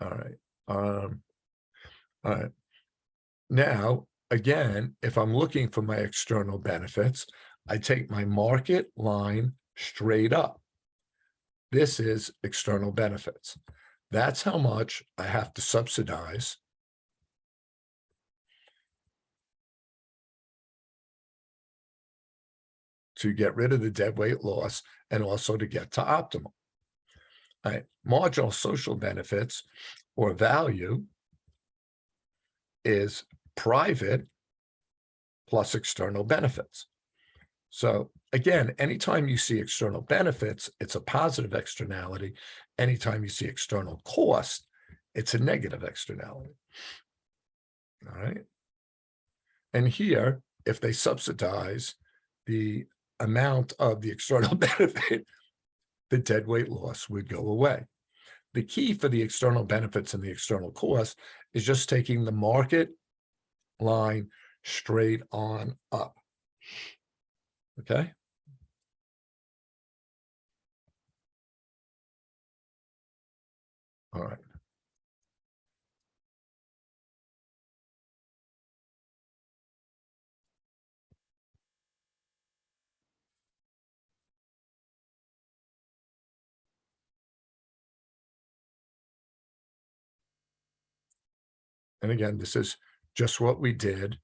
All right. Um, all right. Now, again, if I'm looking for my external benefits, I take my market line straight up. This is external benefits. That's how much I have to subsidize to get rid of the deadweight loss and also to get to optimal. All right. Marginal social benefits or value is private plus external benefits. So again, anytime you see external benefits, it's a positive externality. Anytime you see external cost, it's a negative externality. All right. And here, if they subsidize the amount of the external benefit, the deadweight loss would go away. The key for the external benefits and the external cost is just taking the market line straight on up. Okay. All right. And again, this is just what we did.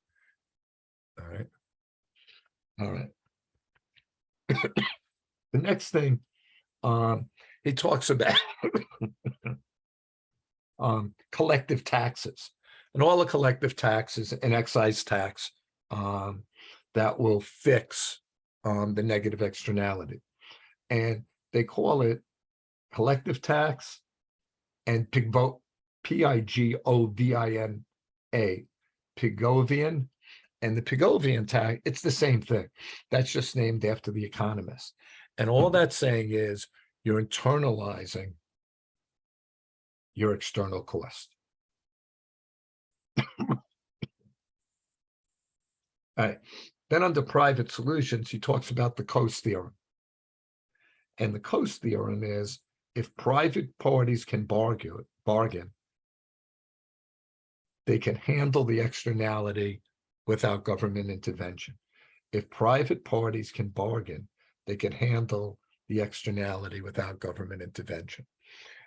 All right. All right. The next thing he talks about collective taxes and all the collective taxes and excise tax that will fix the negative externality. And they call it collective tax and Pigovina, Pigovian. And the Pigovian tax, it's the same thing. That's just named after the economist. And all that's saying is you're internalizing your external cost. All right. Then under private solutions, he talks about the Coase theorem. And the Coase theorem is if private parties can bargain, they can handle the externality without government intervention. If private parties can bargain, they can handle the externality without government intervention.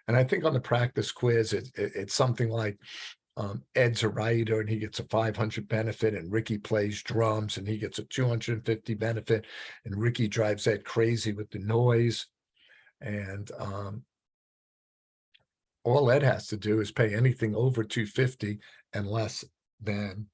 And I think on the practice quiz, it's something like Ed's a writer and he gets a 500 benefit, and Ricky plays drums and he gets a 250 benefit, and Ricky drives Ed crazy with the noise. And all Ed has to do is pay anything over 250 and less than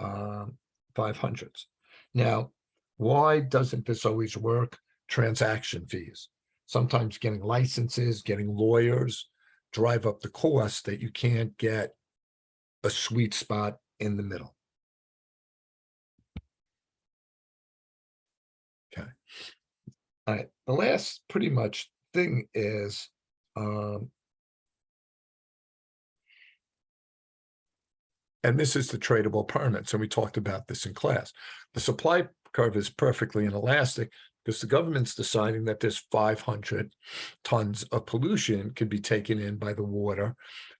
500s. Now, why doesn't this always work? Transaction fees. Sometimes getting licenses, getting lawyers drive up the cost that you can't get a sweet spot in the middle. Okay. All right. The last pretty much thing is and this is the tradable permits, and we talked about this in class. The supply curve is perfectly inelastic because the government's deciding that there's 500 tons of pollution could be taken in by the water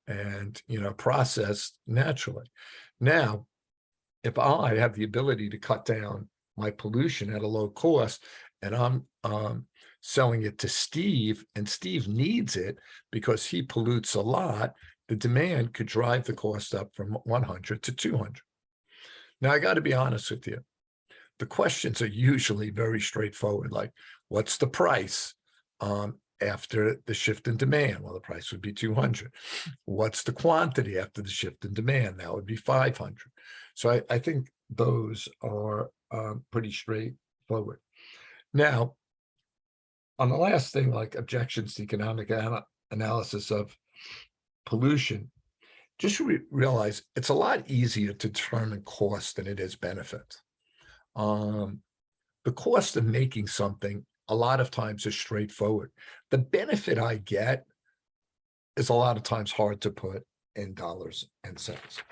and, processed naturally. Now, if I have the ability to cut down my pollution at a low cost, and I'm selling it to Steve, and Steve needs it because he pollutes a lot, the demand could drive the cost up from 100 to 200. Now, I got to be honest with you. The questions are usually very straightforward, like, what's the price after the shift in demand? Well, the price would be 200. What's the quantity after the shift in demand? That would be 500. So I think those are pretty straightforward. Now, on the last thing, like objections to economic analysis of pollution, just realize it's a lot easier to determine cost than it is benefit. The cost of making something a lot of times is straightforward. The benefit I get is a lot of times hard to put in dollars and cents.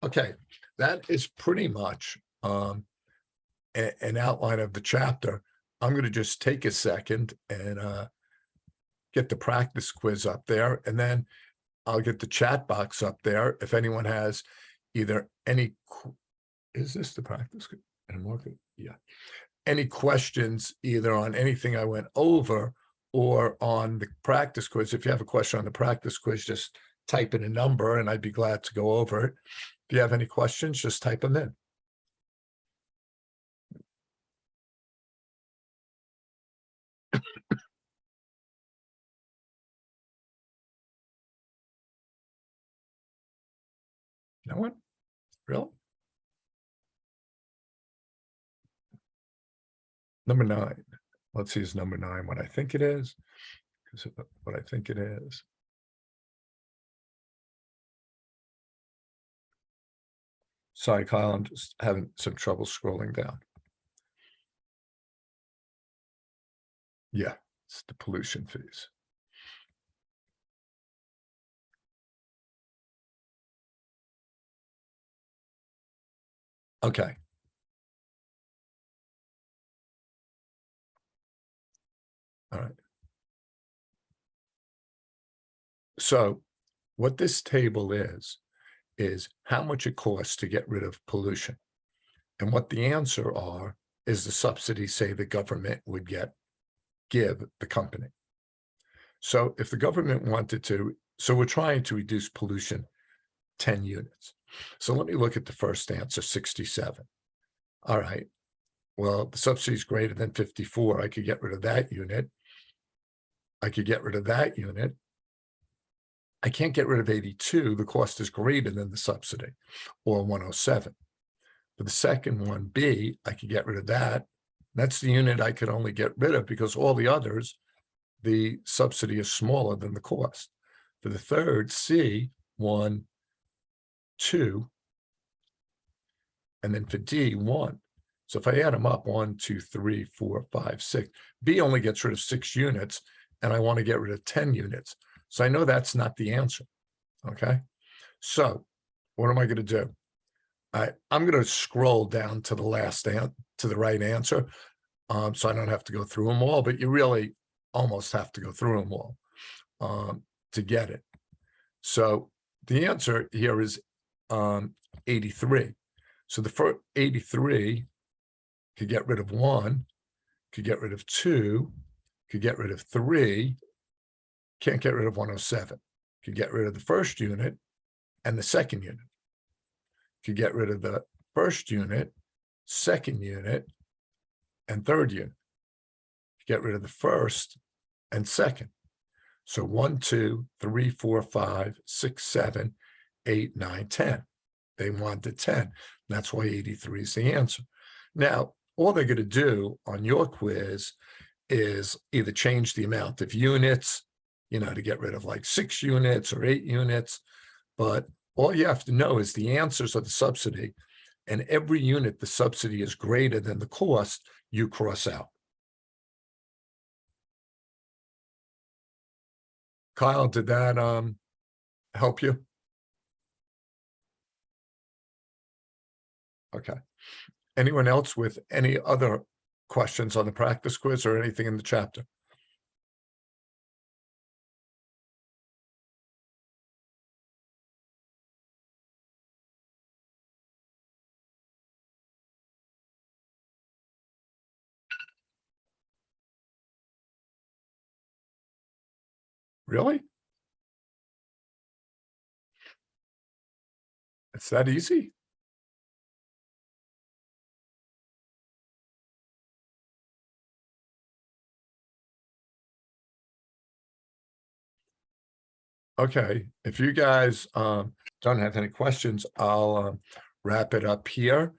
Okay, that is pretty much an outline of the chapter. I'm going to just take a second and get the practice quiz up there, and then I'll get the chat box up there. If anyone has either any, is this the practice? Yeah. Any questions either on anything I went over or on the practice quiz. If you have a question on the practice quiz, just type in a number and I'd be glad to go over it. If you have any questions, just type them in. No one? Really? Number 9. Let's see, is number 9 what I think it is? Because what I think it is. Sorry, Kyle, I'm just having some trouble scrolling down. Yeah, it's the pollution fees. Okay. All right. So what this table is how much it costs to get rid of pollution. And what the answer are is the subsidy, say, the government would give the company. So if the government wanted to, so we're trying to reduce pollution 10 units. So let me look at the first answer, 67. All right. Well, the subsidy is greater than 54. I could get rid of that unit. I could get rid of that unit. I can't get rid of 82. The cost is greater than the subsidy, or 107. For the second one, B, I could get rid of that. That's the unit I could only get rid of because all the others, the subsidy is smaller than the cost. For the third, C, 1, 2, and then for D, 1. So if I add them up, 1, 2, 3, 4, 5, 6, B only gets rid of 6 units, and I want to get rid of 10 units. So I know that's not the answer. Okay. So what am I going to do? I'm going to scroll down to the to the right answer. So I don't have to go through them all, but you really almost have to go through them all to get it. So the answer here is 83. So the first 83 could get rid of 1, could get rid of 2, could get rid of 3, can't get rid of 107. Could get rid of the first unit and the second unit. Could get rid of the first unit, second unit, and third unit. Could get rid of the first and second. So 1, 2, 3, 4, 5, 6, 7, 8, 9, 10. They wanted 10. That's why 83 is the answer. Now, all they're going to do on your quiz is either change the amount of units, to get rid of like 6 units or 8 units. But all you have to know is the answers of the subsidy, and every unit the subsidy is greater than the cost, you cross out. Kyle, did that help you? Okay. Anyone else with any other questions on the practice quiz or anything in the chapter? Really? It's that easy? Okay, if you guys don't have any questions, I'll wrap it up here.